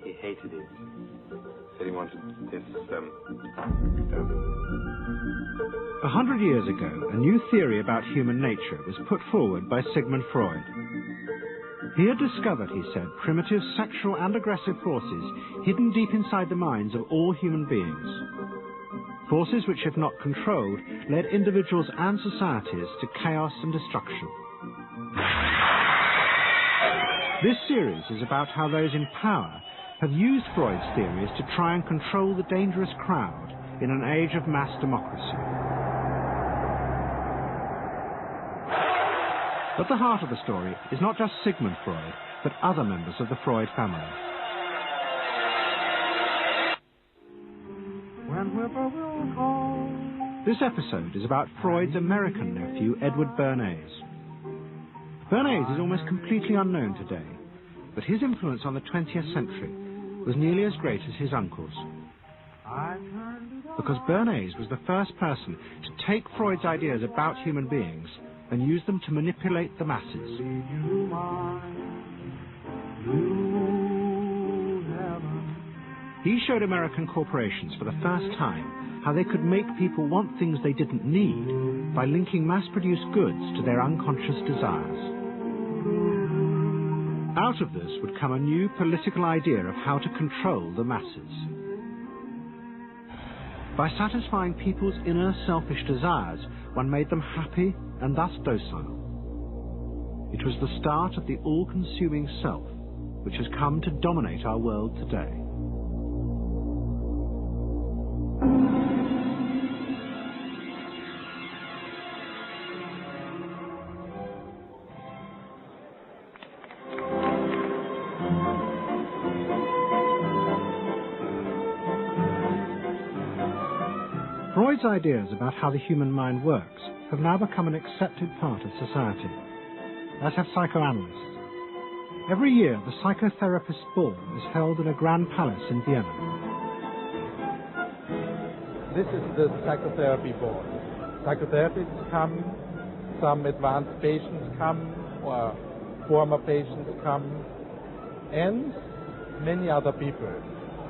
he hated it. Said he wanted this 100 years ago, a new theory about human nature was put forward by Sigmund Freud. He had discovered, he said, primitive sexual and aggressive forces hidden deep inside the minds of all human beings. Forces which, if not controlled, led individuals and societies to chaos and destruction. This series is about how those in power have used Freud's theories to try and control the dangerous crowd in an age of mass democracy. At the heart of the story is not just Sigmund Freud, but other members of the Freud family. This episode is about Freud's American nephew, Edward Bernays. Bernays is almost completely unknown today, but his influence on the 20th century was nearly as great as his uncle's. Because Bernays was the first person to take Freud's ideas about human beings and use them to manipulate the masses. He showed American corporations for the first time how they could make people want things they didn't need by linking mass-produced goods to their unconscious desires. Out of this would come a new political idea of how to control the masses. By satisfying people's inner selfish desires, one made them happy and thus docile. It was the start of the all-consuming self, which has come to dominate our world today. Freud's ideas about how the human mind works have now become an accepted part of society, as have psychoanalysts. Every year, the psychotherapist ball is held in a grand palace in Vienna. This is the psychotherapy ball. Psychotherapists come, some advanced patients come, or former patients come, and many other people,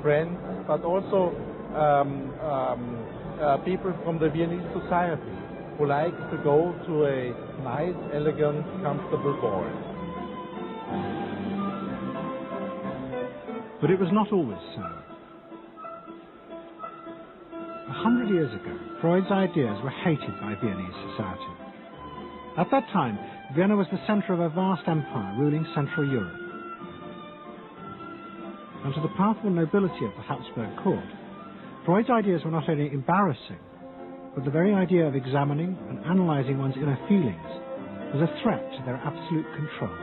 friends, but also people from the Viennese society who like to go to a nice, elegant, comfortable ball. But it was not always so. 100 years ago, Freud's ideas were hated by Viennese society. At that time, Vienna was the center of a vast empire ruling Central Europe. And to the powerful nobility of the Habsburg court, Freud's ideas were not only embarrassing, but the very idea of examining and analyzing one's inner feelings was a threat to their absolute control.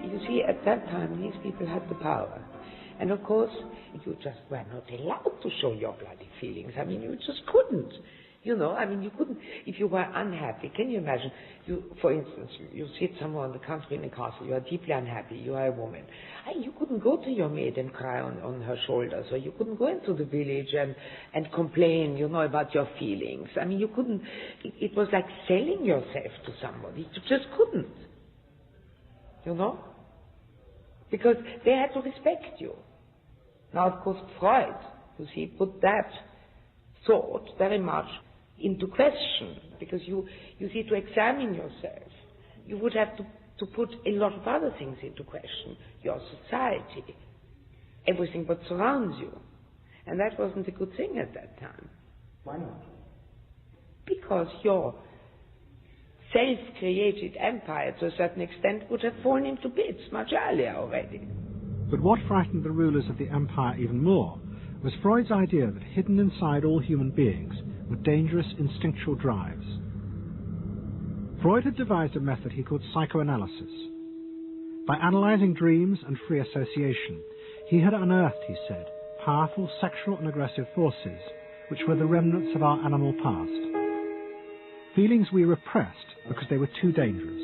You see, at that time, these people had the power. And of course, you just were not allowed to show your bloody feelings. I mean, you just couldn't. You know, I mean, you couldn't, if you were unhappy. Can you imagine, for instance, you sit somewhere in the country in a castle, you are deeply unhappy, you are a woman. You couldn't go to your maid and cry on her shoulders, or you couldn't go into the village and complain, you know, about your feelings. I mean, you couldn't, it was like selling yourself to somebody. You just couldn't. You know? Because they had to respect you. Now, of course, Freud, you see, put that thought very much into question, because you see, to examine yourself, you would have to put a lot of other things into question. Your society, everything that surrounds you. And that wasn't a good thing at that time. Why not? Because your self-created empire, to a certain extent, would have fallen into bits much earlier already. But what frightened the rulers of the empire even more was Freud's idea that hidden inside all human beings were dangerous instinctual drives. Freud had devised a method he called psychoanalysis. By analyzing dreams and free association, he had unearthed, he said, powerful sexual and aggressive forces which were the remnants of our animal past. Feelings we repressed because they were too dangerous.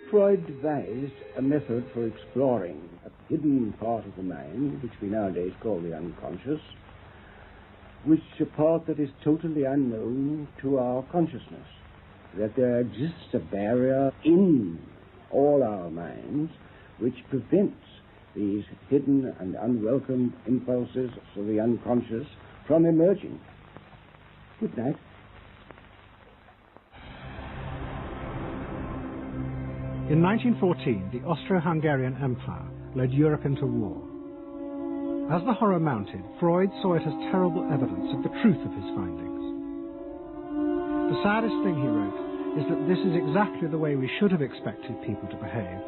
Freud devised a method for exploring a hidden part of the mind, which we nowadays call the unconscious, which is a part that is totally unknown to our consciousness, that there exists a barrier in all our minds which prevents these hidden and unwelcome impulses of the unconscious from emerging. Good night. In 1914, the Austro-Hungarian Empire led Europe into war. As the horror mounted, Freud saw it as terrible evidence of the truth of his findings. The saddest thing, he wrote, is that this is exactly the way we should have expected people to behave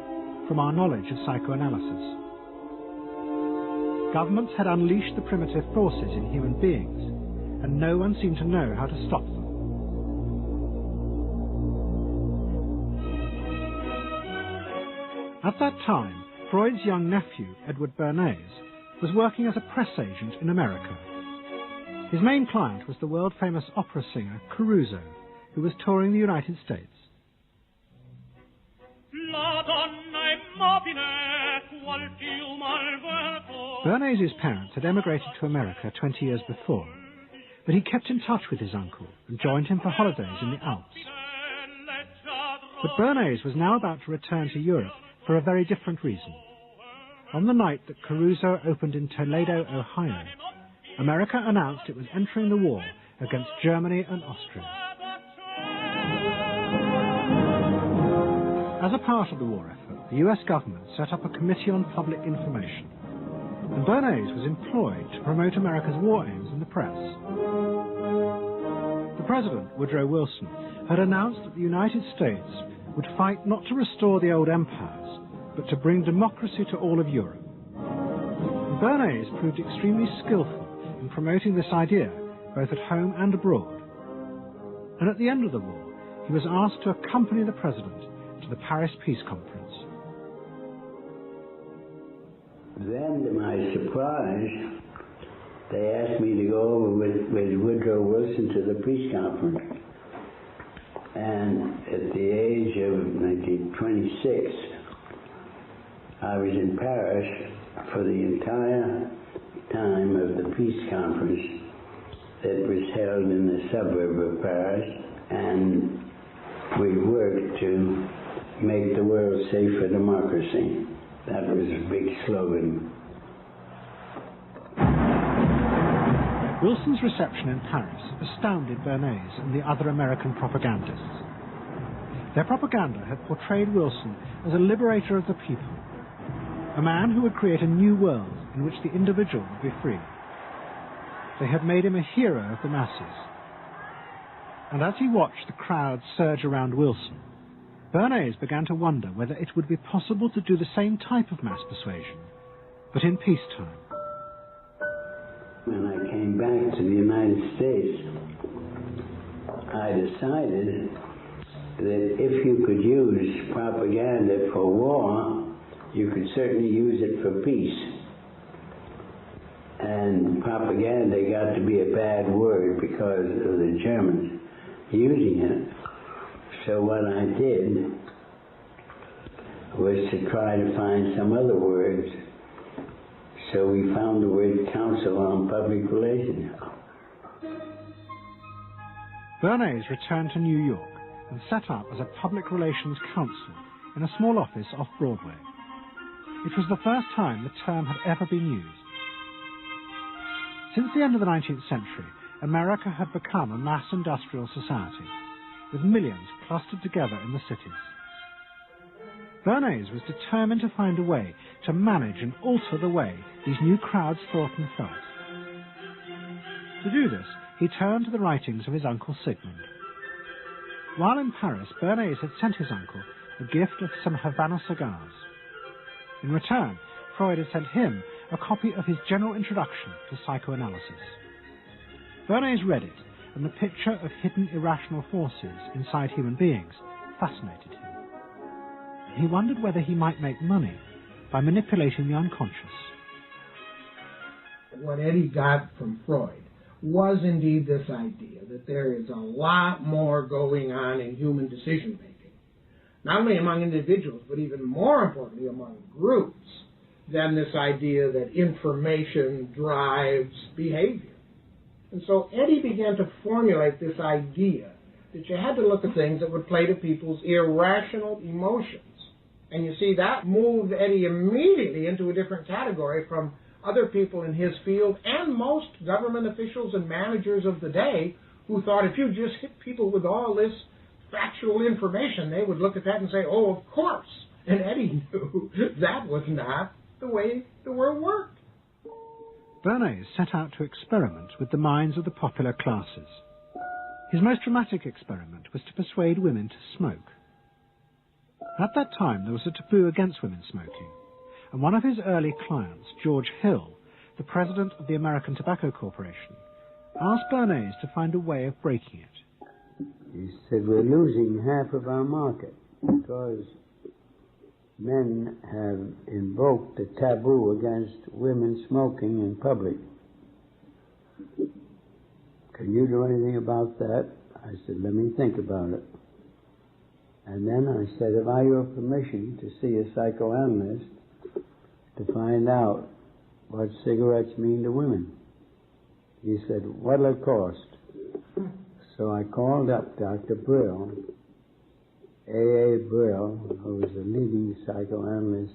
from our knowledge of psychoanalysis. Governments had unleashed the primitive forces in human beings, and no one seemed to know how to stop them. At that time, Freud's young nephew, Edward Bernays, was working as a press agent in America. His main client was the world-famous opera singer Caruso, who was touring the United States. Bernays' parents had emigrated to America 20 years before, but he kept in touch with his uncle and joined him for holidays in the Alps. But Bernays was now about to return to Europe for a very different reason. On the night that Caruso opened in Toledo, Ohio, America announced it was entering the war against Germany and Austria. As a part of the war effort, the US government set up a Committee on Public Information, and Bernays was employed to promote America's war aims in the press. The President, Woodrow Wilson, had announced that the United States would fight not to restore the old empires, but to bring democracy to all of Europe. And Bernays proved extremely skillful in promoting this idea, both at home and abroad. And at the end of the war, he was asked to accompany the President to the Paris Peace Conference. Then, to my surprise, they asked me to go over with Woodrow Wilson to the peace conference. And at the age of 26, I was in Paris for the entire time of the peace conference that was held in the suburb of Paris, and we worked to make the world safe for democracy. That was a big slogan. Wilson's reception in Paris astounded Bernays and the other American propagandists. Their propaganda had portrayed Wilson as a liberator of the people, a man who would create a new world in which the individual would be free. They had made him a hero of the masses. And as he watched the crowds surge around Wilson, Bernays began to wonder whether it would be possible to do the same type of mass persuasion, but in peacetime. When I came back to the United States, I decided that if you could use propaganda for war, you could certainly use it for peace. And propaganda got to be a bad word because of the Germans using it. So what I did was to try to find some other words. So we found the word Council on Public Relations. Bernays returned to New York and set up as a public relations counsel in a small office off Broadway. It was the first time the term had ever been used. Since the end of the 19th century, America had become a mass industrial society, with millions clustered together in the cities. Bernays was determined to find a way to manage and alter the way these new crowds thought and felt. To do this, he turned to the writings of his uncle Sigmund. While in Paris, Bernays had sent his uncle a gift of some Havana cigars. In return, Freud had sent him a copy of his General Introduction to Psychoanalysis. Bernays read it, and the picture of hidden irrational forces inside human beings fascinated him. He wondered whether he might make money by manipulating the unconscious. What Eddie got from Freud was indeed this idea that there is a lot more going on in human decision-making, not only among individuals, but even more importantly among groups, than this idea that information drives behavior. And so Eddie began to formulate this idea that you had to look at things that would play to people's irrational emotions And you see, that moved Eddie immediately into a different category from other people in his field and most government officials and managers of the day who thought if you just hit people with all this factual information, they would look at that and say, oh, of course. And Eddie knew that was not the way the world worked. Bernays set out to experiment with the minds of the popular classes. His most dramatic experiment was to persuade women to smoke. At that time, there was a taboo against women smoking, and one of his early clients, George Hill, the president of the American Tobacco Corporation, asked Bernays to find a way of breaking it. He said, we're losing half of our market because men have invoked a taboo against women smoking in public. Can you do anything about that? I said, let me think about it. And then I said, have I your permission to see a psychoanalyst to find out what cigarettes mean to women? He said, what'll it cost? So I called up Dr. Brill, A.A. Brill, who was a leading psychoanalyst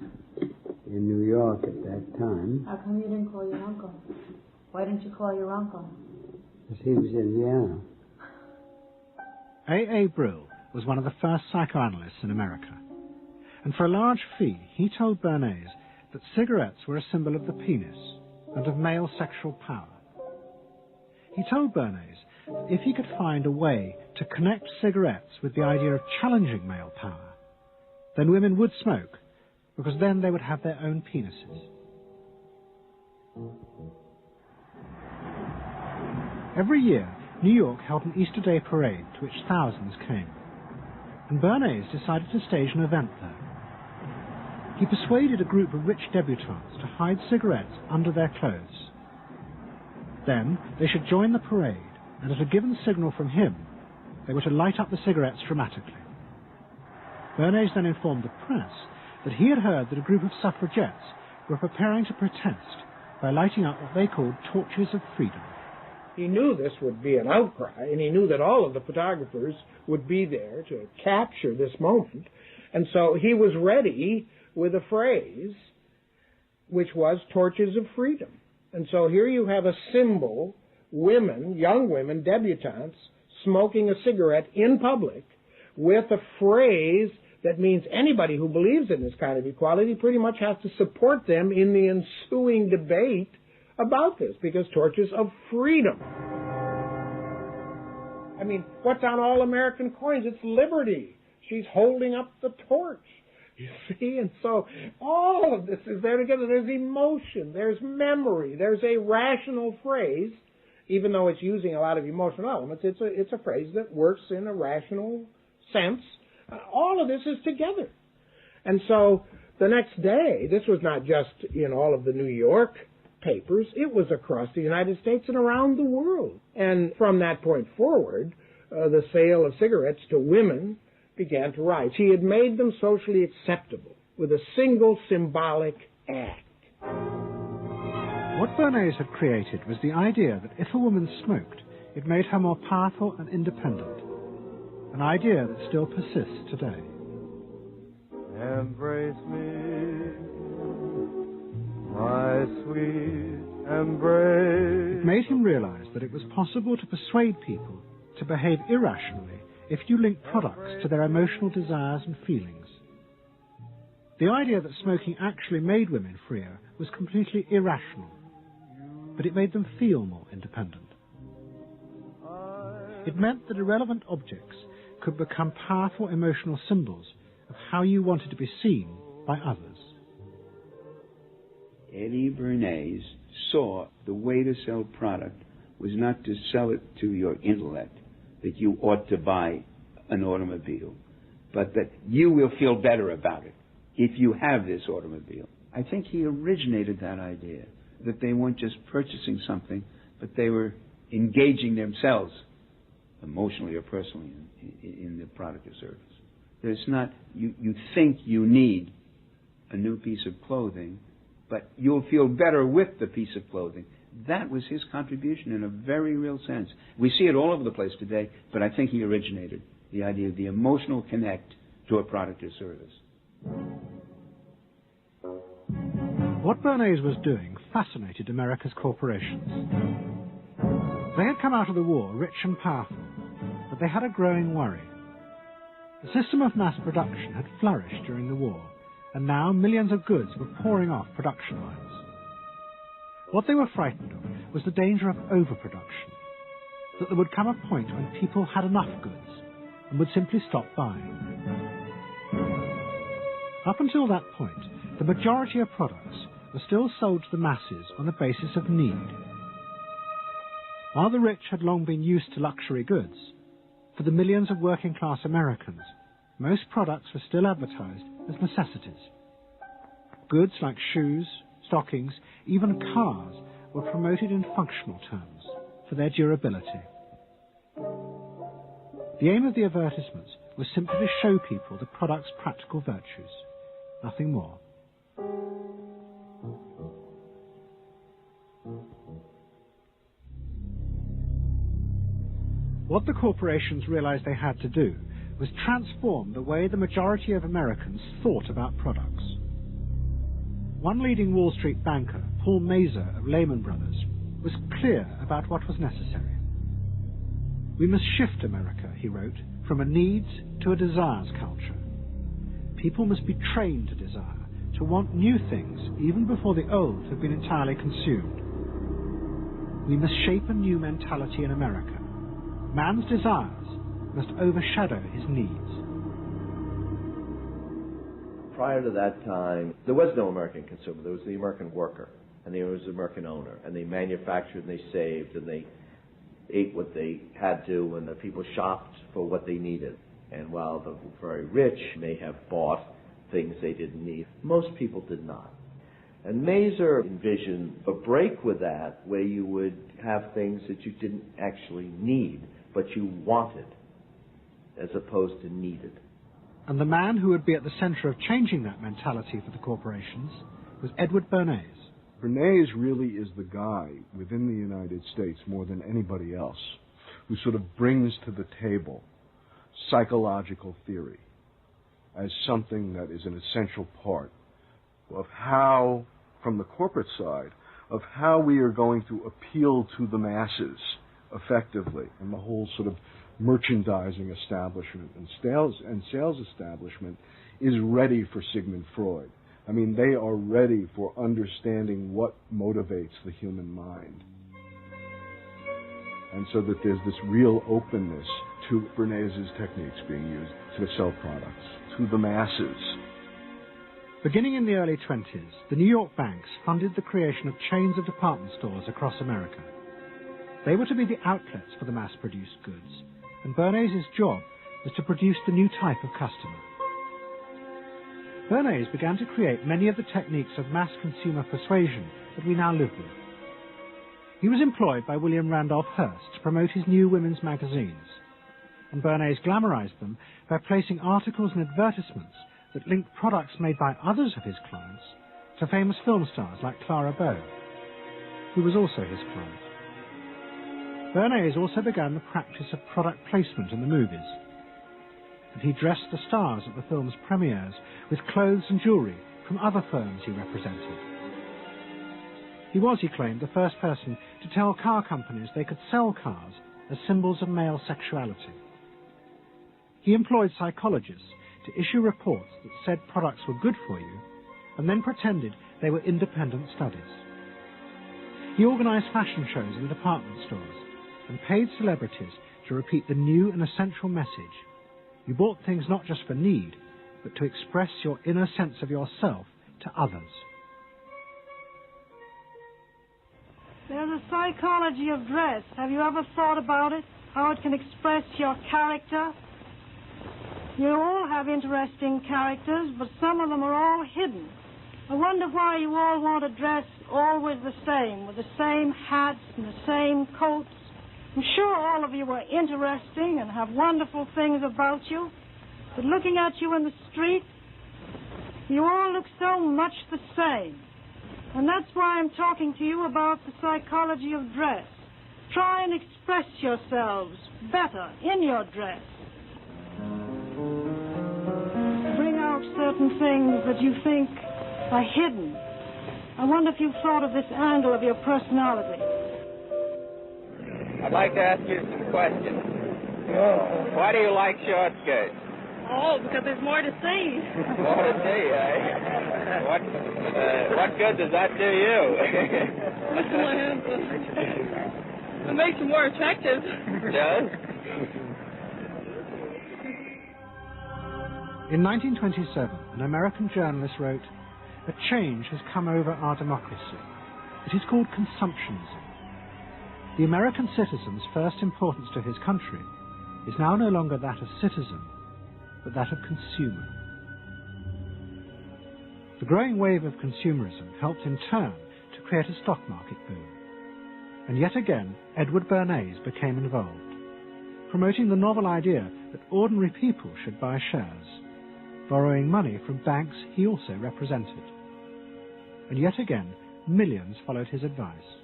in New York at that time. How come you didn't call your uncle? Why didn't you call your uncle? Because he was in Vienna. A.A. Brill was one of the first psychoanalysts in America, and for a large fee he told Bernays that cigarettes were a symbol of the penis and of male sexual power. He told Bernays that if he could find a way to connect cigarettes with the idea of challenging male power, then women would smoke, because then they would have their own penises. Every year, New York held an Easter Day parade to which thousands came, and Bernays decided to stage an event there. He persuaded a group of rich debutantes to hide cigarettes under their clothes. Then they should join the parade, and at a given signal from him, they were to light up the cigarettes dramatically. Bernays then informed the press that he had heard that a group of suffragettes were preparing to protest by lighting up what they called torches of freedom. He knew this would be an outcry, and he knew that all of the photographers would be there to capture this moment. And so he was ready with a phrase which was torches of freedom. And so here you have a symbol, women, young women, debutantes, smoking a cigarette in public with a phrase that means anybody who believes in this kind of equality pretty much has to support them in the ensuing debate about this, because torches of freedom. I mean, what's on all American coins? It's liberty. She's holding up the torch. You see? And so all of this is there together. There's emotion. There's memory. There's a rational phrase, even though it's using a lot of emotional elements. It's a phrase that works in a rational sense. All of this is together. And so the next day, this was not just in all of the New York papers, it was across the United States and around the world. And from that point forward, the sale of cigarettes to women began to rise. He had made them socially acceptable with a single symbolic act. What Bernays had created was the idea that if a woman smoked, it made her more powerful and independent, an idea that still persists today. Embrace me, my sweet embrace. It made him realize that it was possible to persuade people to behave irrationally if you link products to their emotional desires and feelings. The idea that smoking actually made women freer was completely irrational, but it made them feel more independent. It meant that irrelevant objects could become powerful emotional symbols of how you wanted to be seen by others. Eddie Bernays saw the way to sell product was not to sell it to your intellect, that you ought to buy an automobile, but that you will feel better about it if you have this automobile. I think he originated that idea, that they weren't just purchasing something, but they were engaging themselves emotionally or personally in the product or service. There's not, you think you need a new piece of clothing, but you'll feel better with the piece of clothing. That was his contribution in a very real sense. We see it all over the place today, but I think he originated the idea of the emotional connect to a product or service. What Bernays was doing fascinated America's corporations. They had come out of the war rich and powerful, but they had a growing worry. The system of mass production had flourished during the war, and now millions of goods were pouring off production lines. What they were frightened of was the danger of overproduction, that there would come a point when people had enough goods and would simply stop buying. Up until that point, the majority of products were still sold to the masses on the basis of need. While the rich had long been used to luxury goods, for the millions of working-class Americans, most products were still advertised as necessities. Goods like shoes, stockings, even cars were promoted in functional terms for their durability. The aim of the advertisements was simply to show people the product's practical virtues, nothing more. What the corporations realized they had to do was transform the way the majority of Americans thought about products. One leading Wall Street banker, Paul Mazur of Lehman Brothers, was clear about what was necessary. We must shift America, he wrote, from a needs to a desires culture. People must be trained to desire, to want new things even before the old have been entirely consumed. We must shape a new mentality in America. Man's desires must overshadow his needs. Prior to that time, there was no American consumer. There was the American worker, and there was the American owner, and they manufactured and they saved and they ate what they had to, and the people shopped for what they needed. And while the very rich may have bought things they didn't need, most people did not. And Mazur envisioned a break with that, where you would have things that you didn't actually need, but you wanted, as opposed to needed. And the man who would be at the center of changing that mentality for the corporations was Edward Bernays. Bernays really is the guy within the United States, more than anybody else, who sort of brings to the table psychological theory as something that is an essential part of how, from the corporate side, of how we are going to appeal to the masses effectively, and the whole sort of merchandising establishment and sales establishment is ready for Sigmund Freud. I mean, they are ready for understanding what motivates the human mind. And so that there's this real openness to Bernays' techniques being used to sell products to the masses. Beginning in the early 20s, the New York banks funded the creation of chains of department stores across America. They were to be the outlets for the mass-produced goods, and Bernays' job was to produce the new type of customer. Bernays began to create many of the techniques of mass consumer persuasion that we now live with. He was employed by William Randolph Hearst to promote his new women's magazines, and Bernays glamorized them by placing articles and advertisements that linked products made by others of his clients to famous film stars like Clara Bow, who was also his client. Bernays also began the practice of product placement in the movies, and he dressed the stars at the film's premieres with clothes and jewellery from other firms he represented. He was, he claimed, the first person to tell car companies they could sell cars as symbols of male sexuality. He employed psychologists to issue reports that said products were good for you, and then pretended they were independent studies. He organized fashion shows in the department stores and paid celebrities to repeat the new and essential message: you bought things not just for need, but to express your inner sense of yourself to others. There's a psychology of dress. Have you ever thought about it? How it can express your character? You all have interesting characters, but some of them are all hidden. I wonder why you all want to dress always the same, with the same hats and the same coats. I'm sure all of you are interesting and have wonderful things about you, but looking at you in the street, you all look so much the same. And that's why I'm talking to you about the psychology of dress. Try and express yourselves better in your dress. Bring out certain things that you think are hidden. I wonder if you've thought of this angle of your personality. I'd like to ask you some questions. Why do you like short skirts? Oh, because there's more to see. More to see, eh? What good does that do you? It makes you more attractive. It does? In 1927, an American journalist wrote, "A change has come over our democracy. It is called consumptionism. The American citizen's first importance to his country is now no longer that of citizen, but that of consumer." The growing wave of consumerism helped in turn to create a stock market boom. And yet again, Edward Bernays became involved, promoting the novel idea that ordinary people should buy shares, borrowing money from banks he also represented. And yet again, millions followed his advice.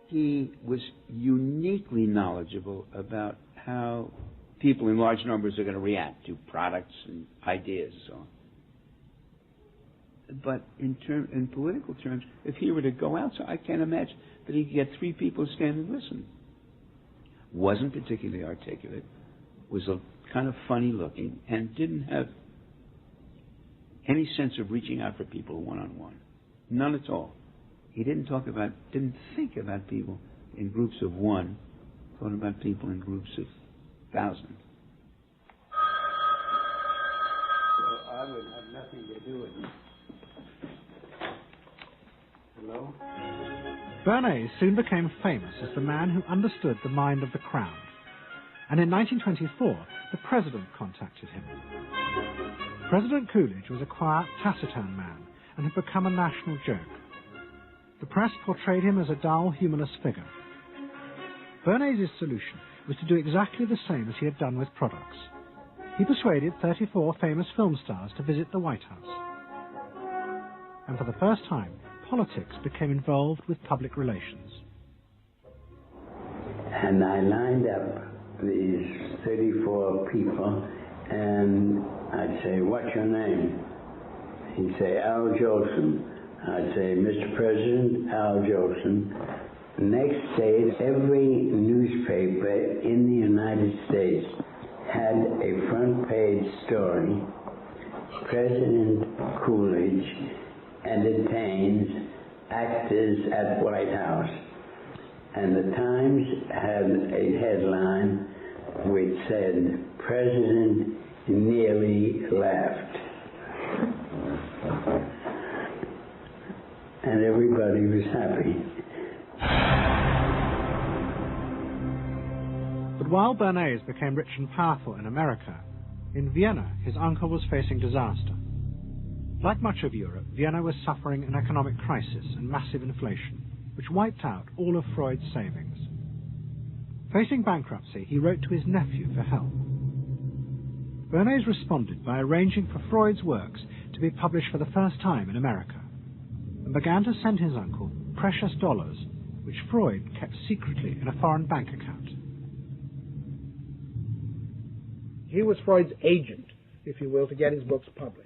He was uniquely knowledgeable about how people in large numbers are going to react to products and ideas and so on. But in political terms, if he were to go out, so I can't imagine that he could get 3 people to stand and listen. Wasn't particularly articulate, was a kind of funny looking, and didn't have any sense of reaching out for people one-on-one. None at all. He didn't think about people in groups of one, thought about people in groups of thousands. So I would have nothing to do with it. Hello? Bernays soon became famous as the man who understood the mind of the crowd. And in 1924, the president contacted him. President Coolidge was a quiet, taciturn man and had become a national joke. The press portrayed him as a dull, humorless figure. Bernays' solution was to do exactly the same as he had done with products. He persuaded 34 famous film stars to visit the White House. And for the first time, politics became involved with public relations. And I lined up these 34 people, and I'd say, "What's your name?" He'd say, "Al Jolson." I'd say, "Mr. President, Al Jolson." Next day, every newspaper in the United States had a front page story. President Coolidge entertains actors at White House. And the Times had a headline which said, "President nearly laughed." And everybody was happy. But while Bernays became rich and powerful in America, in Vienna his uncle was facing disaster. Like much of Europe, Vienna was suffering an economic crisis and massive inflation, which wiped out all of Freud's savings. Facing bankruptcy, he wrote to his nephew for help. Bernays responded by arranging for Freud's works to be published for the first time in America, and began to send his uncle precious dollars, which Freud kept secretly in a foreign bank account. He was Freud's agent, if you will, to get his books published.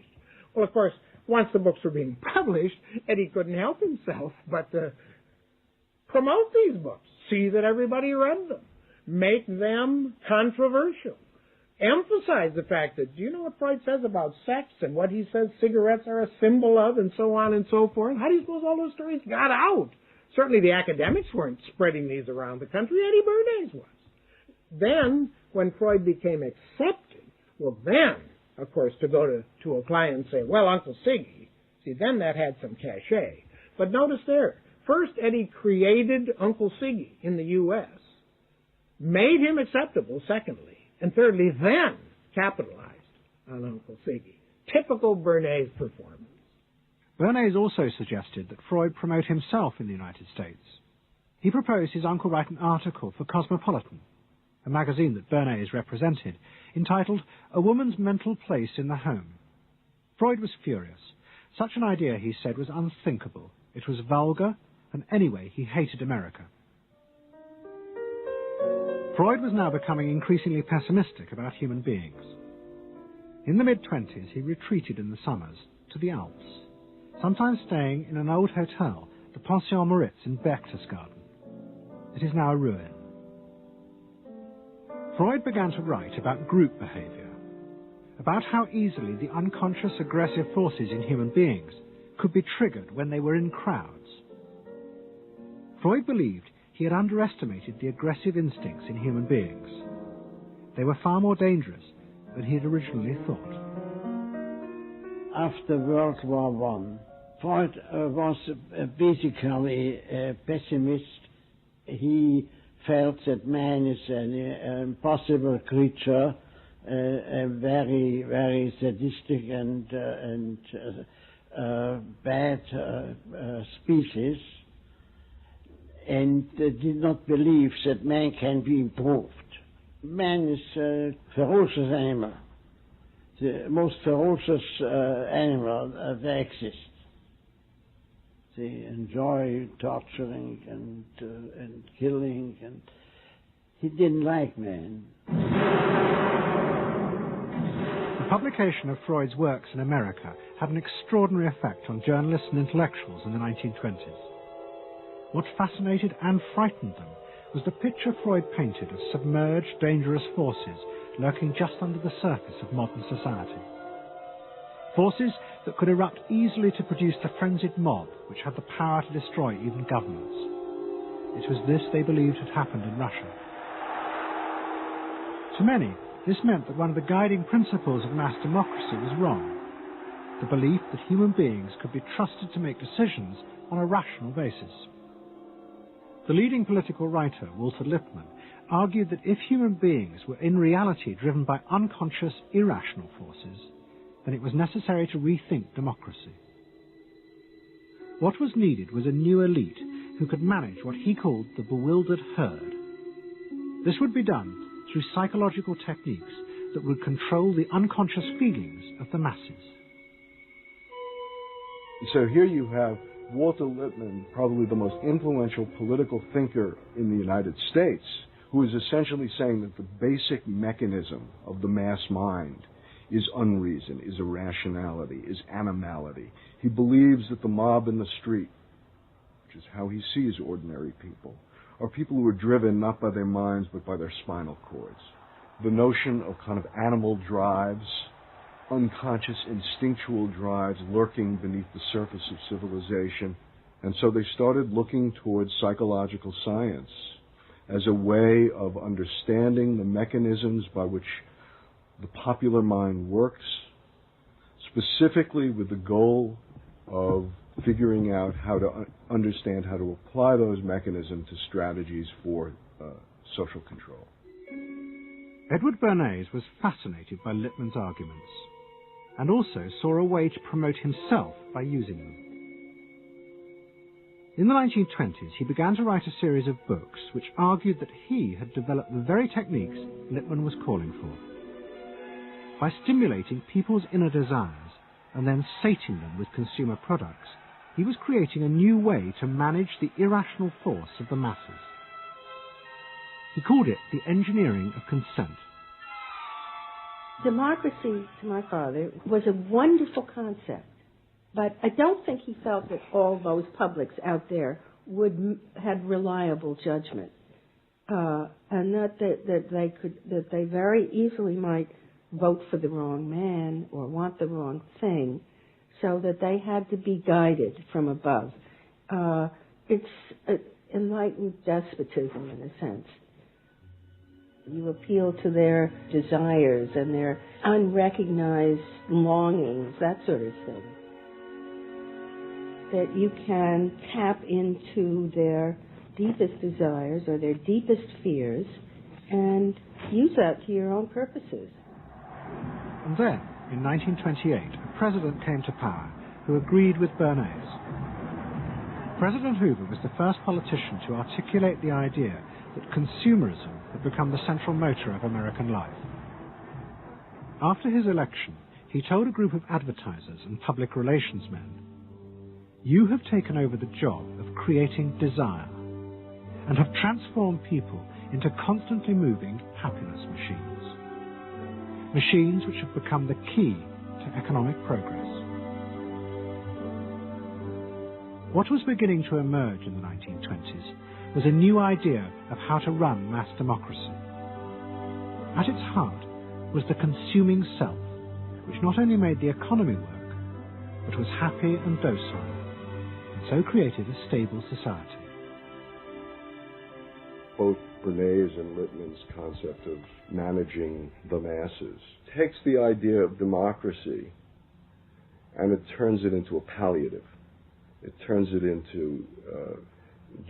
Well, of course, once the books were being published, Eddie couldn't help himself but promote these books, see that everybody read them, make them controversial, emphasize the fact that, do you know what Freud says about sex and what he says cigarettes are a symbol of and so on and so forth? How do you suppose all those stories got out? Certainly the academics weren't spreading these around the country. Eddie Bernays was. Then, when Freud became accepted, well then, of course, to go to a client and say, "Well, Uncle Siggy," see, then that had some cachet. But notice there, first Eddie created Uncle Siggy in the U.S., made him acceptable, secondly, and thirdly, then capitalized on Uncle Siggy. Typical Bernays performance. Bernays also suggested that Freud promote himself in the United States. He proposed his uncle write an article for Cosmopolitan, a magazine that Bernays represented, entitled "A Woman's Mental Place in the Home." Freud was furious. Such an idea, he said, was unthinkable. It was vulgar, and anyway, he hated America. Freud was now becoming increasingly pessimistic about human beings. In the mid-20s, he retreated in the summers to the Alps, sometimes staying in an old hotel, the Pension Moritz in Berchtesgaden. It is now a ruin. Freud began to write about group behavior, about how easily the unconscious aggressive forces in human beings could be triggered when they were in crowds. Freud believed he had underestimated the aggressive instincts in human beings. They were far more dangerous than he had originally thought. After World War I, Freud was basically a pessimist. He felt that man is an impossible creature, a very, very sadistic and bad species, and did not believe that man can be improved. Man is a ferocious animal, the most ferocious animal that exists. They enjoy torturing and killing, and he didn't like man. The publication of Freud's works in America had an extraordinary effect on journalists and intellectuals in the 1920s. What fascinated and frightened them was the picture Freud painted of submerged, dangerous forces lurking just under the surface of modern society. Forces that could erupt easily to produce the frenzied mob which had the power to destroy even governments. It was this they believed had happened in Russia. To many, this meant that one of the guiding principles of mass democracy was wrong. The belief that human beings could be trusted to make decisions on a rational basis. The leading political writer, Walter Lippmann, argued that if human beings were in reality driven by unconscious, irrational forces, then it was necessary to rethink democracy. What was needed was a new elite who could manage what he called the bewildered herd. This would be done through psychological techniques that would control the unconscious feelings of the masses. So here you have Walter Lippmann, probably the most influential political thinker in the United States, who is essentially saying that the basic mechanism of the mass mind is unreason, is irrationality, is animality. He believes that the mob in the street, which is how he sees ordinary people, are people who are driven not by their minds but by their spinal cords. The notion of kind of animal drives, unconscious instinctual drives lurking beneath the surface of civilization. And so they started looking towards psychological science as a way of understanding the mechanisms by which the popular mind works, specifically with the goal of figuring out how to understand how to apply those mechanisms to strategies for social control. Edward Bernays was fascinated by Lippmann's arguments, and also saw a way to promote himself by using them. In the 1920s, he began to write a series of books which argued that he had developed the very techniques Lippmann was calling for. By stimulating people's inner desires and then sating them with consumer products, he was creating a new way to manage the irrational force of the masses. He called it the engineering of consent. Democracy, to my father, was a wonderful concept, but I don't think he felt that all those publics out there had reliable judgment, and that they very easily might vote for the wrong man or want the wrong thing, so that they had to be guided from above. It's enlightened despotism in a sense. You appeal to their desires and their unrecognized longings, that sort of thing. That you can tap into their deepest desires or their deepest fears and use that to your own purposes. And then, in 1928, a president came to power who agreed with Bernays. President Hoover was the first politician to articulate the idea that consumerism had become the central motor of American life. After his election, he told a group of advertisers and public relations men, "You have taken over the job of creating desire and have transformed people into constantly moving happiness machines. machines which have become the key to economic progress. What was beginning to emerge in the 1920s was a new idea of how to run mass democracy. At its heart was the consuming self, which not only made the economy work, but was happy and docile, and so created a stable society. Both Bernays and Lippmann's concept of managing the masses takes the idea of democracy and it turns it into a palliative. It turns it into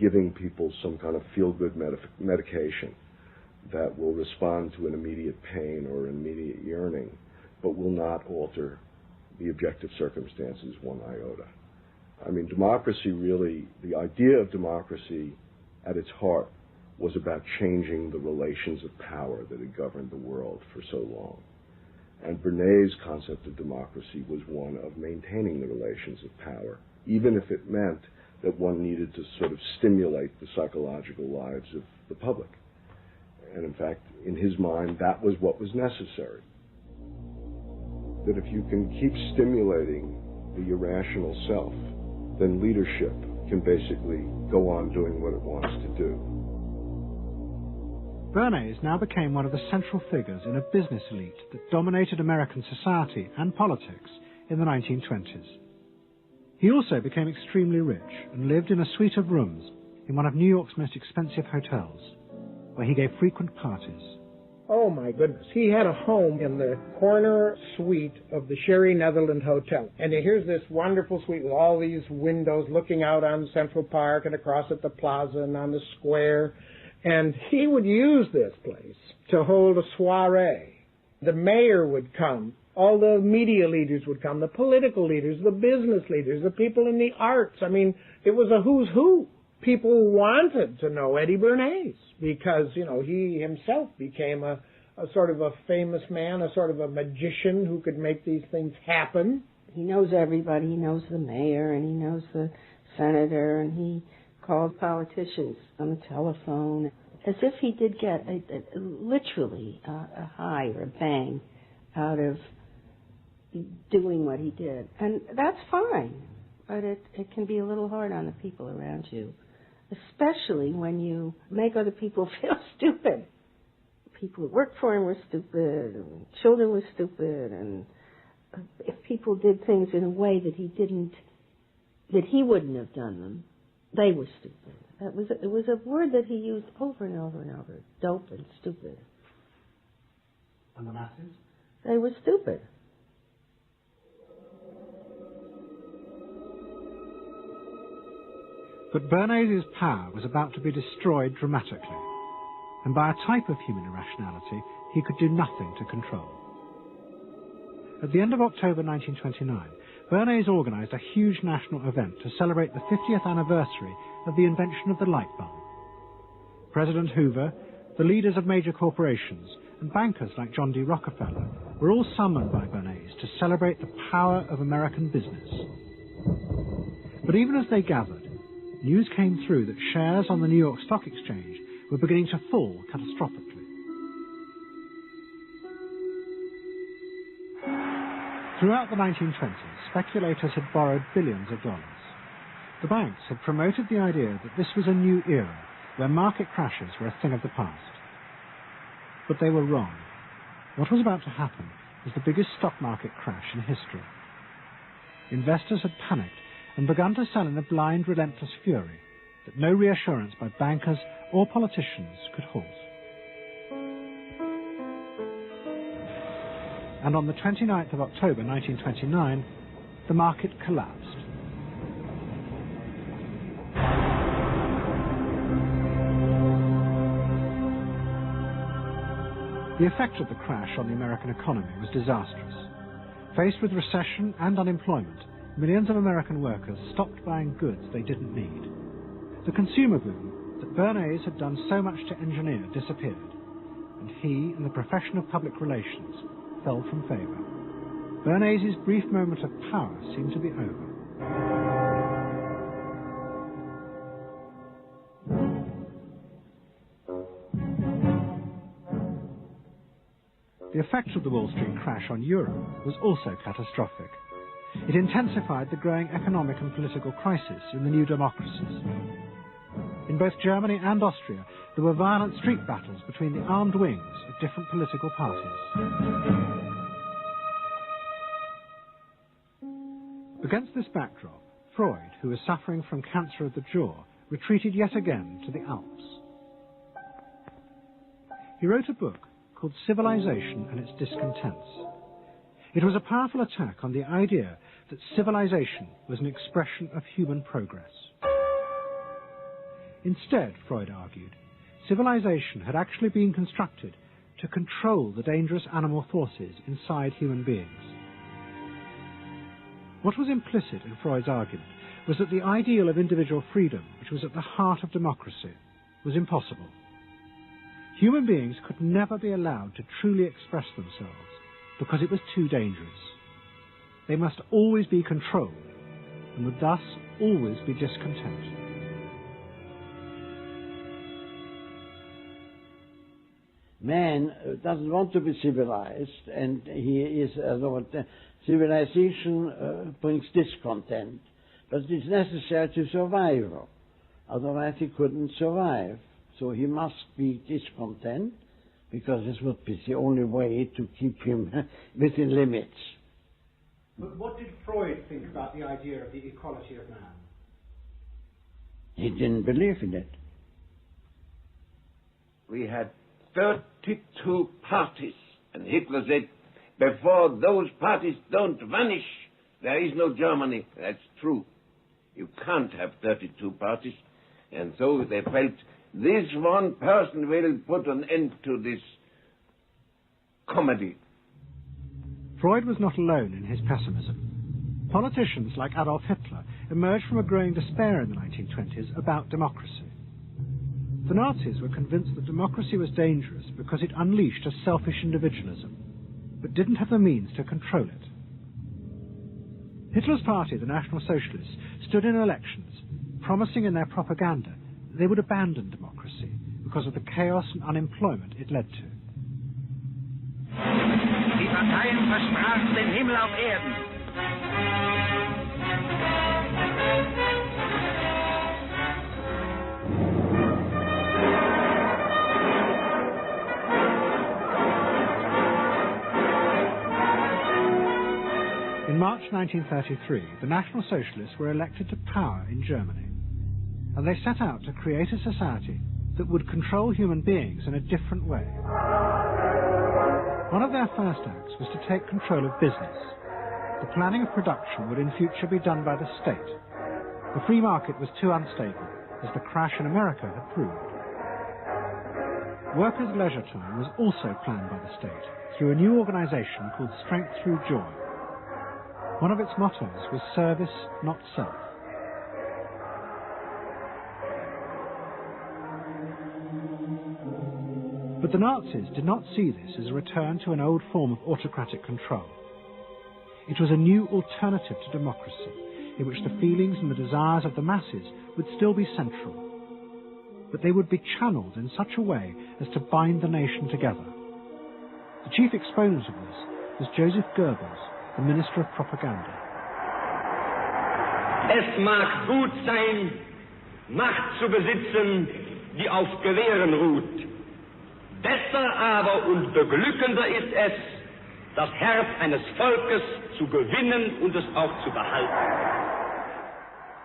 giving people some kind of feel-good medication that will respond to an immediate pain or an immediate yearning, but will not alter the objective circumstances one iota. I mean, democracy really, the idea of democracy at its heart was about changing the relations of power that had governed the world for so long. And Bernays' concept of democracy was one of maintaining the relations of power, even if it meant that one needed to sort of stimulate the psychological lives of the public. And in fact, in his mind, that was what was necessary. That if you can keep stimulating the irrational self, then leadership can basically go on doing what it wants to do. Bernays now became one of the central figures in a business elite that dominated American society and politics in the 1920s. He also became extremely rich and lived in a suite of rooms in one of New York's most expensive hotels, where he gave frequent parties. Oh my goodness. He had a home in the corner suite of the Sherry Netherland Hotel. And here's this wonderful suite with all these windows looking out on Central Park and across at the plaza and on the square. And he would use this place to hold a soiree. The mayor would come. All the media leaders would come. The political leaders, the business leaders, the people in the arts. I mean, it was a who's who. People wanted to know Eddie Bernays because, you know, he himself became a sort of a famous man, a sort of a magician who could make these things happen. He knows everybody. He knows the mayor and he knows the senator, and he called politicians on the telephone as if he did get literally a high or a bang out of doing what he did. And that's fine, but it can be a little hard on the people around you, especially when you make other people feel stupid. People who worked for him were stupid, and children were stupid, and if people did things in a way that he wouldn't have done them, they were stupid. It was a word that he used over and over and over, dope and stupid. And the masses? They were stupid. But Bernays' power was about to be destroyed dramatically, and by a type of human irrationality he could do nothing to control. At the end of October 1929, Bernays organized a huge national event to celebrate the 50th anniversary of the invention of the light bulb. President Hoover, the leaders of major corporations, and bankers like John D. Rockefeller were all summoned by Bernays to celebrate the power of American business. But even as they gathered, news came through that shares on the New York Stock Exchange were beginning to fall catastrophically. Throughout the 1920s, speculators had borrowed billions of dollars. The banks had promoted the idea that this was a new era where market crashes were a thing of the past. But they were wrong. What was about to happen was the biggest stock market crash in history. Investors had panicked and begun to sell in a blind, relentless fury that no reassurance by bankers or politicians could halt. And on the 29th of October 1929, the market collapsed. The effect of the crash on the American economy was disastrous. Faced with recession and unemployment, millions of American workers stopped buying goods they didn't need. The consumer boom that Bernays had done so much to engineer disappeared, and he and the profession of public relations fell from favor. Bernays' brief moment of power seemed to be over. The effect of the Wall Street crash on Europe was also catastrophic. It intensified the growing economic and political crisis in the new democracies. In both Germany and Austria, there were violent street battles between the armed wings of different political parties. Against this backdrop, Freud, who was suffering from cancer of the jaw, retreated yet again to the Alps. He wrote a book called Civilization and Its Discontents. It was a powerful attack on the idea that civilization was an expression of human progress. Instead, Freud argued, civilization had actually been constructed to control the dangerous animal forces inside human beings. What was implicit in Freud's argument was that the ideal of individual freedom, which was at the heart of democracy, was impossible. Human beings could never be allowed to truly express themselves because it was too dangerous. They must always be controlled and would thus always be discontent. Man doesn't want to be civilized, and he is civilization brings discontent, but it's necessary to survive. Otherwise he couldn't survive. So he must be discontent, because this would be the only way to keep him within limits. But what did Freud think about the idea of the equality of man? He didn't believe in it. We had 32 parties, and Hitler said, before those parties don't vanish, there is no Germany. That's true. You can't have 32 parties. And so they felt, this one person will put an end to this comedy. Freud was not alone in his pessimism. Politicians like Adolf Hitler emerged from a growing despair in the 1920s about democracy. The Nazis were convinced that democracy was dangerous because it unleashed a selfish individualism, but didn't have the means to control it. Hitler's party, the National Socialists, stood in elections, promising in their propaganda that they would abandon democracy because of the chaos and unemployment it led to. Die Parteien versprachen den Himmel auf Erden. In March 1933, the National Socialists were elected to power in Germany, and they set out to create a society that would control human beings in a different way. One of their first acts was to take control of business. The planning of production would in future be done by the state. The free market was too unstable, as the crash in America had proved. Workers' leisure time was also planned by the state through a new organization called Strength Through Joy. One of its mottos was service, not self. But the Nazis did not see this as a return to an old form of autocratic control. It was a new alternative to democracy, in which the feelings and the desires of the masses would still be central, but they would be channeled in such a way as to bind the nation together. The chief exponent of this was Joseph Goebbels, the Minister of Propaganda. Es mag gut sein, Macht zu besitzen, die auf Gewehren ruht. Besser aber und beglückender ist es, das Herz eines Volkes zu gewinnen und es auch zu behalten.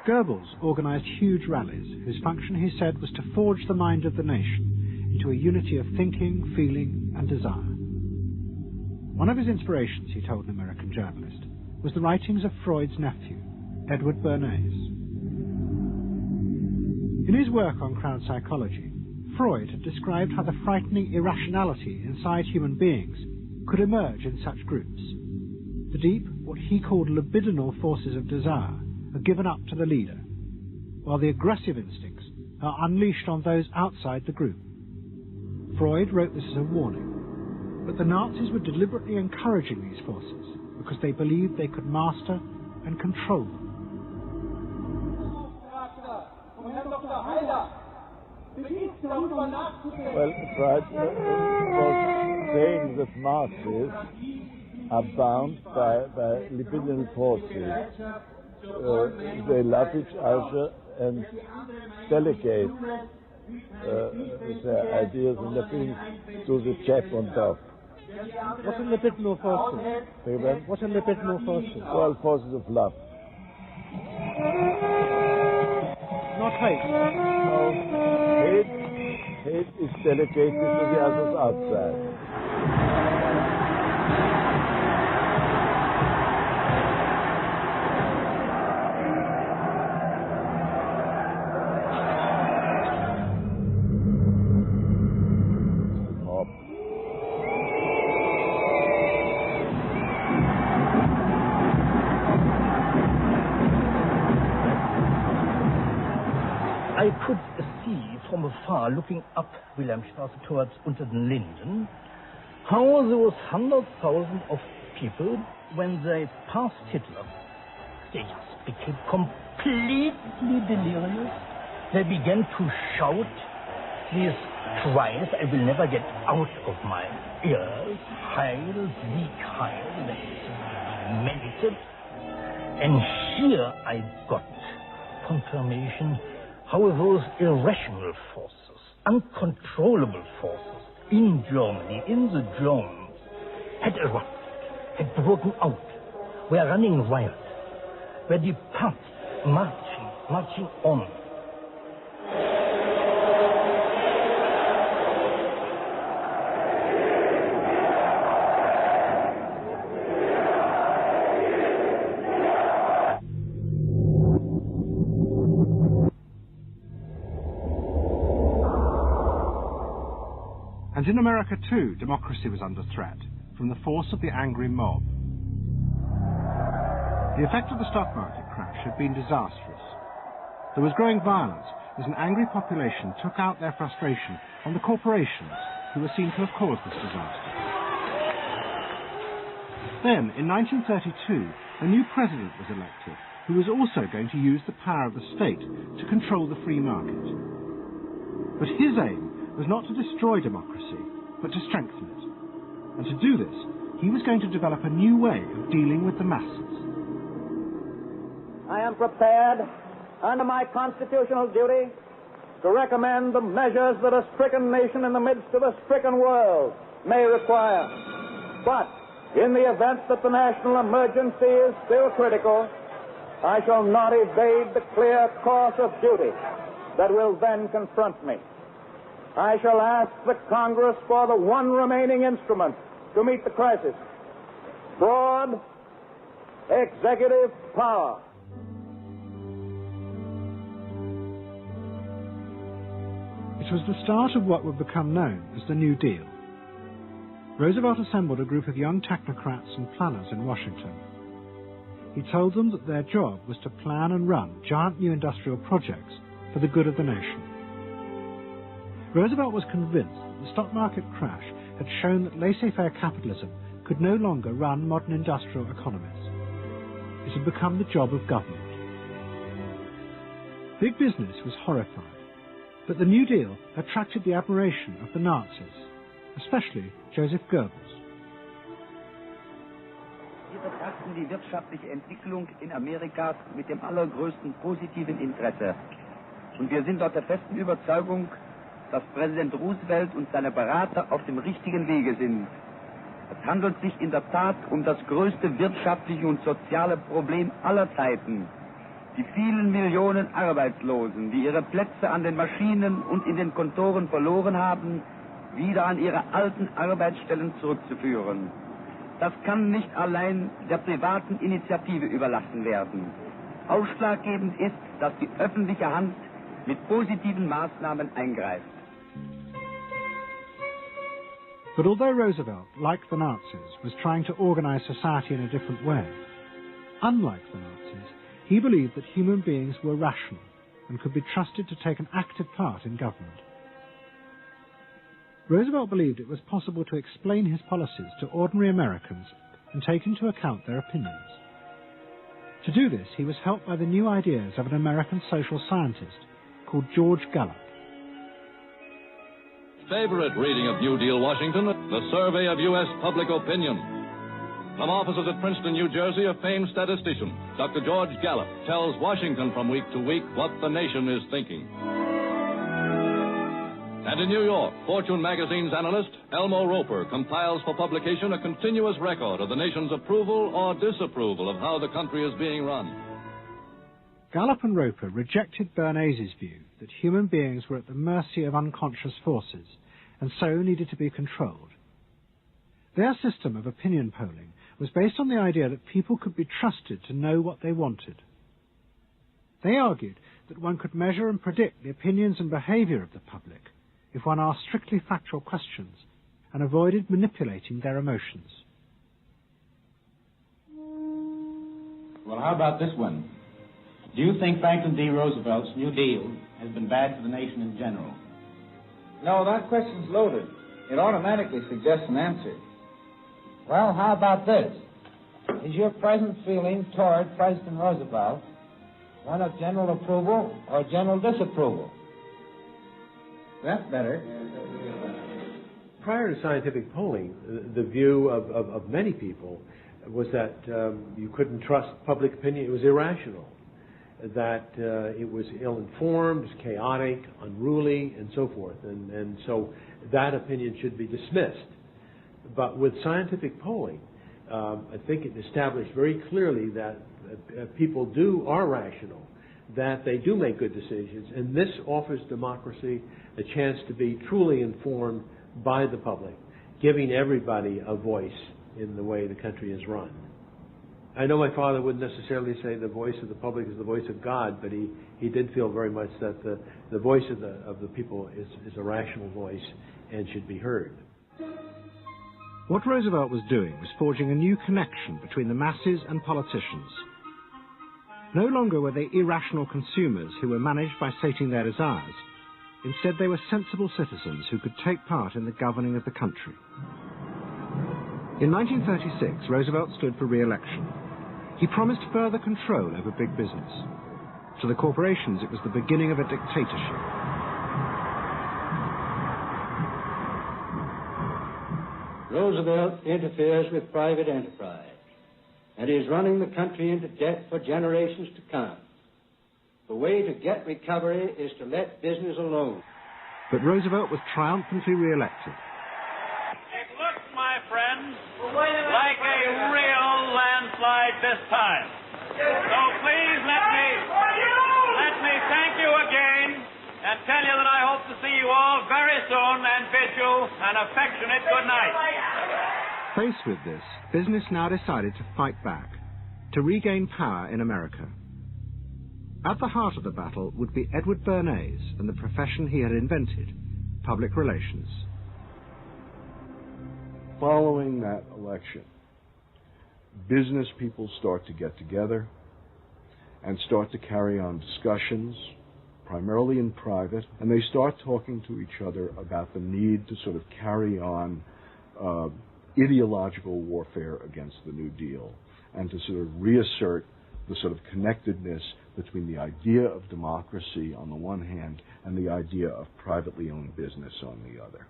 Goebbels organized huge rallies whose function, he said, was to forge the mind of the nation into a unity of thinking, feeling and desire. One of his inspirations, he told an American journalist, was the writings of Freud's nephew, Edward Bernays. In his work on crowd psychology, Freud had described how the frightening irrationality inside human beings could emerge in such groups. The deep, what he called libidinal forces of desire, are given up to the leader, while the aggressive instincts are unleashed on those outside the group. Freud wrote this as a warning, but the Nazis were deliberately encouraging these forces because they believed they could master and control them. Well, Freud was saying that masses are bound by libidinal forces. They love each other and delegate their ideas and their feelings to the chap on top. What are libidinal forces? What are libidinal forces? All forces of love. Not hate. No, hate is delegated to the others outside. I could see from afar, looking up Wilhelmstrasse towards Unter den Linden, how those 100,000 of people, when they passed Hitler, they just became completely delirious. They began to shout these cries I will never get out of my ears. Heil, Sieg, Heil. They meant it. And here I got confirmation how those irrational forces, uncontrollable forces in Germany, in the Germans, had erupted, had broken out, were running riot, were departing, marching on. And in America too, democracy was under threat from the force of the angry mob. The effect of the stock market crash had been disastrous. There was growing violence as an angry population took out their frustration on the corporations who were seen to have caused this disaster. Then, in 1932, a new president was elected who was also going to use the power of the state to control the free market. But his aim was not to destroy democracy, but to strengthen it. And to do this, he was going to develop a new way of dealing with the masses. I am prepared, under my constitutional duty, to recommend the measures that a stricken nation in the midst of a stricken world may require. But in the event that the national emergency is still critical, I shall not evade the clear course of duty that will then confront me. I shall ask the Congress for the one remaining instrument to meet the crisis: broad executive power. It was the start of what would become known as the New Deal. Roosevelt assembled a group of young technocrats and planners in Washington. He told them that their job was to plan and run giant new industrial projects for the good of the nation. Roosevelt was convinced that the stock market crash had shown that laissez-faire capitalism could no longer run modern industrial economies. It had become the job of government. Big business was horrified, but the New Deal attracted the admiration of the Nazis, especially Joseph Goebbels. Wir betrachten die wirtschaftliche Entwicklung in Amerika mit dem allergrößten positiven Interesse. Und wir sind dort der festen Überzeugung, dass Präsident Roosevelt und seine Berater auf dem richtigen Wege sind. Es handelt sich in der Tat um das größte wirtschaftliche und soziale Problem aller Zeiten. Die vielen Millionen Arbeitslosen, die ihre Plätze an den Maschinen und in den Kontoren verloren haben, wieder an ihre alten Arbeitsstellen zurückzuführen. Das kann nicht allein der privaten Initiative überlassen werden. Ausschlaggebend ist, dass die öffentliche Hand mit positiven Maßnahmen eingreift. But although Roosevelt, like the Nazis, was trying to organize society in a different way, unlike the Nazis, he believed that human beings were rational and could be trusted to take an active part in government. Roosevelt believed it was possible to explain his policies to ordinary Americans and take into account their opinions. To do this, he was helped by the new ideas of an American social scientist called George Gallup. favorite reading of New Deal Washington, the survey of U.S. public opinion. From offices at Princeton, New Jersey, a famed statistician, Dr. George Gallup, tells Washington from week to week what the nation is thinking. And in New York, Fortune magazine's analyst, Elmo Roper, compiles for publication a continuous record of the nation's approval or disapproval of how the country is being run. Gallup and Roper rejected Bernays' view that human beings were at the mercy of unconscious forces and so needed to be controlled. Their system of opinion polling was based on the idea that people could be trusted to know what they wanted. They argued that one could measure and predict the opinions and behavior of the public if one asked strictly factual questions and avoided manipulating their emotions. Well, how about this one? Do you think Franklin D. Roosevelt's New Deal has been bad for the nation in general? No, that question's loaded. It automatically suggests an answer. Well, how about this? Is your present feeling toward President Roosevelt one of general approval or general disapproval? That's better. Prior to scientific polling, the view of many people was that you couldn't trust public opinion. It was irrational, that it was ill-informed, chaotic, unruly, and so forth. And so that opinion should be dismissed. But with scientific polling, I think it established very clearly that people are rational, that they do make good decisions, and this offers democracy a chance to be truly informed by the public, giving everybody a voice in the way the country is run. I know my father wouldn't necessarily say the voice of the public is the voice of God, but he did feel very much that the voice of the people is a rational voice and should be heard. What Roosevelt was doing was forging a new connection between the masses and politicians. No longer were they irrational consumers who were managed by sating their desires. Instead, they were sensible citizens who could take part in the governing of the country. In 1936, Roosevelt stood for re-election. He promised further control over big business. To the corporations, it was the beginning of a dictatorship. Roosevelt interferes with private enterprise and is running the country into debt for generations to come. The way to get recovery is to let business alone. But Roosevelt was triumphantly re-elected. It looks, my friends, like a real landslide this time. So please let me thank you again and tell you that I hope to see you all very soon and bid you an affectionate good night. Faced with this, business now decided to fight back, to regain power in America. At the heart of the battle would be Edward Bernays and the profession he had invented, public relations. Following that election, business people start to get together and start to carry on discussions, primarily in private, and they start talking to each other about the need to sort of carry on ideological warfare against the New Deal and to sort of reassert the sort of connectedness between the idea of democracy on the one hand and the idea of privately owned business on the other.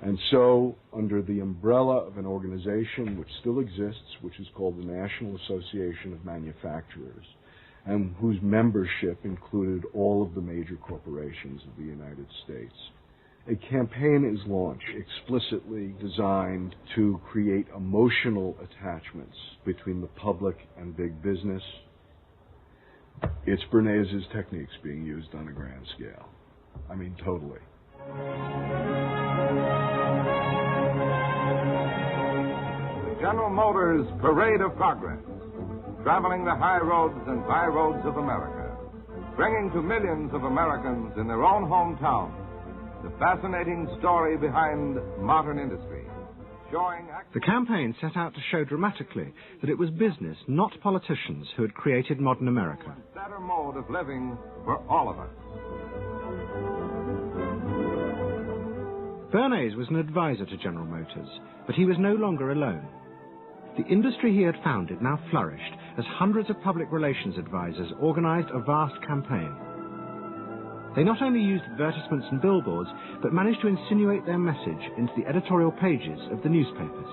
And so, under the umbrella of an organization which still exists, which is called the National Association of Manufacturers, and whose membership included all of the major corporations of the United States, a campaign is launched explicitly designed to create emotional attachments between the public and big business. It's Bernays' techniques being used on a grand scale. I mean, totally. General Motors' Parade of Progress, traveling the high roads and byroads of America, bringing to millions of Americans in their own hometown the fascinating story behind modern industry, showing... The campaign set out to show dramatically that it was business, not politicians, who had created modern America. A better mode of living for all of us. Bernays was an advisor to General Motors, but he was no longer alone. The industry he had founded now flourished as hundreds of public relations advisors organized a vast campaign. They not only used advertisements and billboards, but managed to insinuate their message into the editorial pages of the newspapers.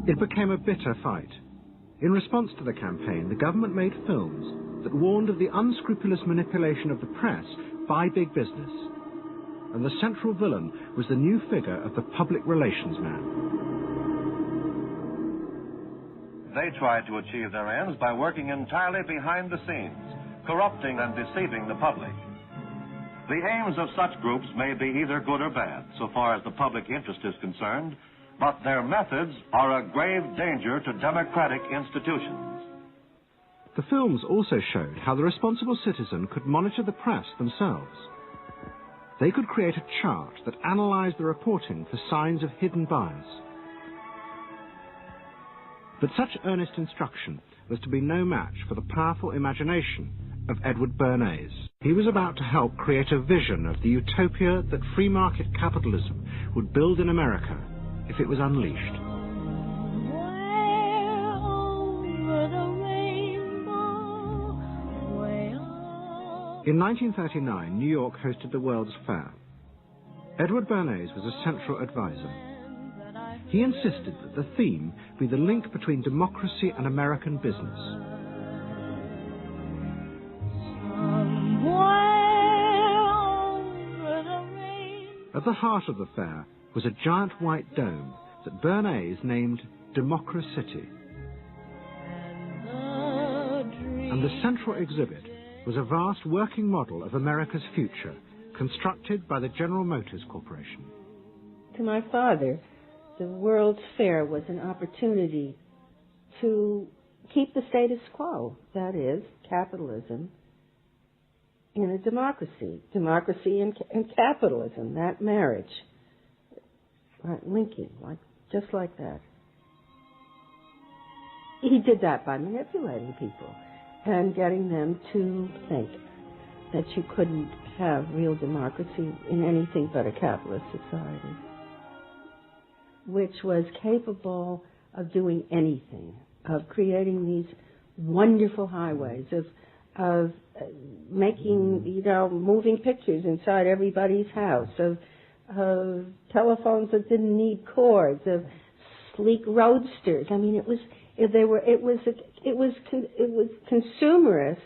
It became a bitter fight. In response to the campaign, the government made films that warned of the unscrupulous manipulation of the press by big business. And the central villain was the new figure of the public relations man. They tried to achieve their ends by working entirely behind the scenes, corrupting and deceiving the public. The aims of such groups may be either good or bad, so far as the public interest is concerned, but their methods are a grave danger to democratic institutions. The films also showed how the responsible citizen could monitor the press themselves. They could create a chart that analyzed the reporting for signs of hidden bias. But such earnest instruction was to be no match for the powerful imagination of Edward Bernays. He was about to help create a vision of the utopia that free market capitalism would build in America if it was unleashed. In 1939, New York hosted the World's Fair. Edward Bernays was a central advisor. He insisted that the theme be the link between democracy and American business. At the heart of the fair was a giant white dome that Bernays named Democracity. And the central exhibit was a vast working model of America's future, constructed by the General Motors Corporation. To my father, the World's Fair was an opportunity to keep the status quo, that is, capitalism in a democracy. Democracy and capitalism, that marriage. Right, linking, just like that. He did that by manipulating people and getting them to think that you couldn't have real democracy in anything but a capitalist society, which was capable of doing anything, of creating these wonderful highways, of making, moving pictures inside everybody's house, of telephones that didn't need cords, of sleek roadsters. I mean, it was consumerist,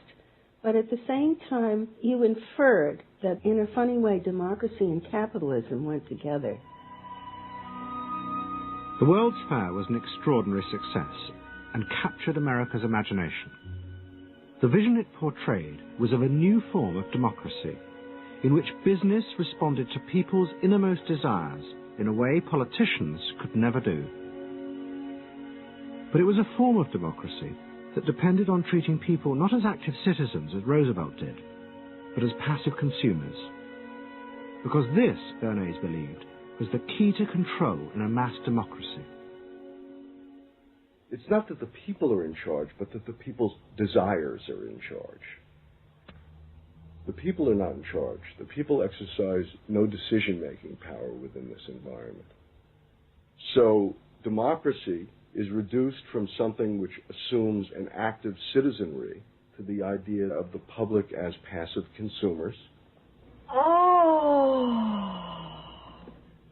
but at the same time, you inferred that in a funny way, democracy and capitalism went together. The World's Fair was an extraordinary success and captured America's imagination. The vision it portrayed was of a new form of democracy, in which business responded to people's innermost desires in a way politicians could never do. But it was a form of democracy that depended on treating people not as active citizens as Roosevelt did, but as passive consumers. Because this, Bernays believed, was the key to control in a mass democracy. It's not that the people are in charge, but that the people's desires are in charge. The people are not in charge. The people exercise no decision-making power within this environment. So democracy is reduced from something which assumes an active citizenry to the idea of the public as passive consumers.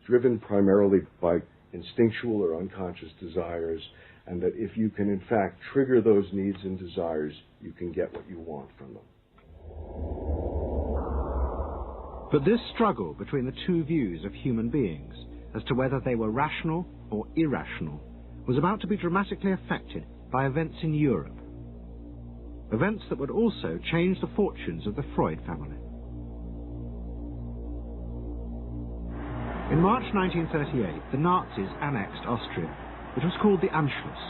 Driven primarily by instinctual or unconscious desires, and that if you can in fact trigger those needs and desires, you can get what you want from them. But this struggle between the two views of human beings as to whether they were rational or irrational was about to be dramatically affected by events in Europe. Events that would also change the fortunes of the Freud family. In March 1938, the Nazis annexed Austria. It was called the Anschluss.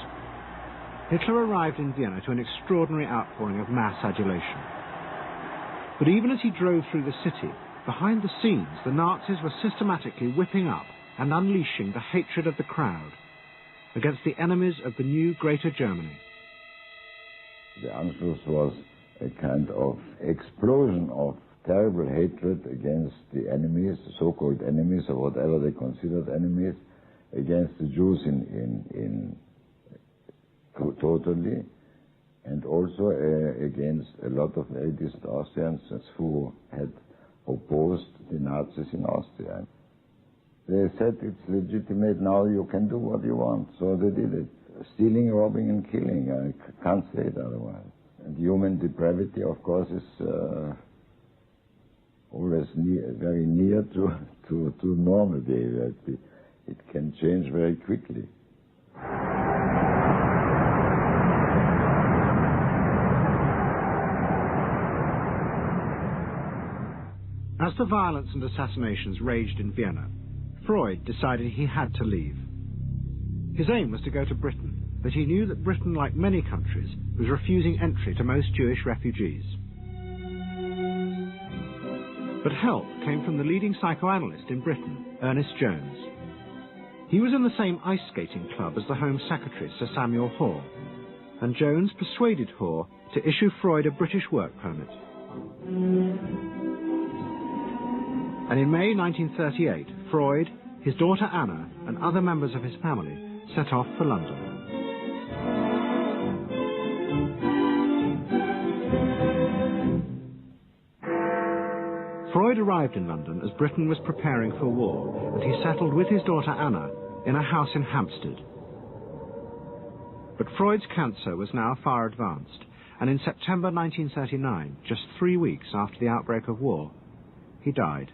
Hitler arrived in Vienna to an extraordinary outpouring of mass adulation. But even as he drove through the city, behind the scenes, the Nazis were systematically whipping up and unleashing the hatred of the crowd against the enemies of the new Greater Germany. The Anschluss was a kind of explosion of terrible hatred against the enemies, the so-called enemies, or whatever they considered enemies, against the Jews in totally, and also against a lot of elitist Austrians who had opposed the Nazis in Austria. They said it's legitimate, now you can do what you want, so they did it. Stealing, robbing and killing, I can't say it otherwise. And human depravity, of course, is always very near to normal behavior. It can change very quickly. As the violence and assassinations raged in Vienna, Freud decided he had to leave. His aim was to go to Britain, but he knew that Britain, like many countries, was refusing entry to most Jewish refugees. But help came from the leading psychoanalyst in Britain, Ernest Jones. He was in the same ice skating club as the Home Secretary, Sir Samuel Hoare, and Jones persuaded Hoare to issue Freud a British work permit. And in May 1938, Freud, his daughter Anna, and other members of his family set off for London. Freud arrived in London as Britain was preparing for war, and he settled with his daughter Anna in a house in Hampstead. But Freud's cancer was now far advanced, and in September 1939, just 3 weeks after the outbreak of war, he died.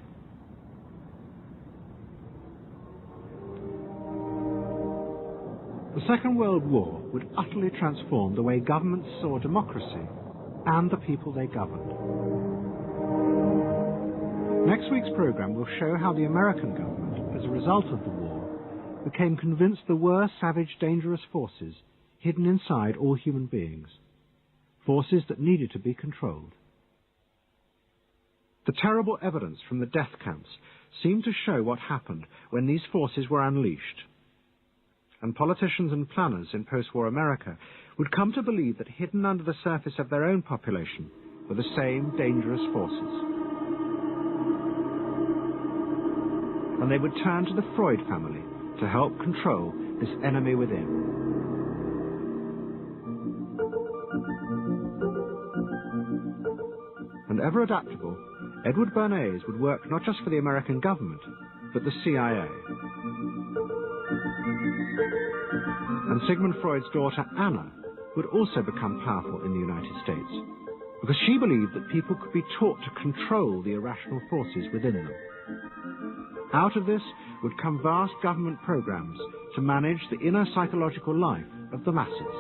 The Second World War would utterly transform the way governments saw democracy and the people they governed. Next week's program will show how the American government, as a result of the war, became convinced there were savage, dangerous forces hidden inside all human beings, forces that needed to be controlled. The terrible evidence from the death camps seemed to show what happened when these forces were unleashed. And politicians and planners in post-war America would come to believe that hidden under the surface of their own population were the same dangerous forces. And they would turn to the Freud family to help control this enemy within. And ever adaptable, Edward Bernays would work not just for the American government, but the CIA. And Sigmund Freud's daughter Anna would also become powerful in the United States, because she believed that people could be taught to control the irrational forces within them. Out of this would come vast government programs to manage the inner psychological life of the masses.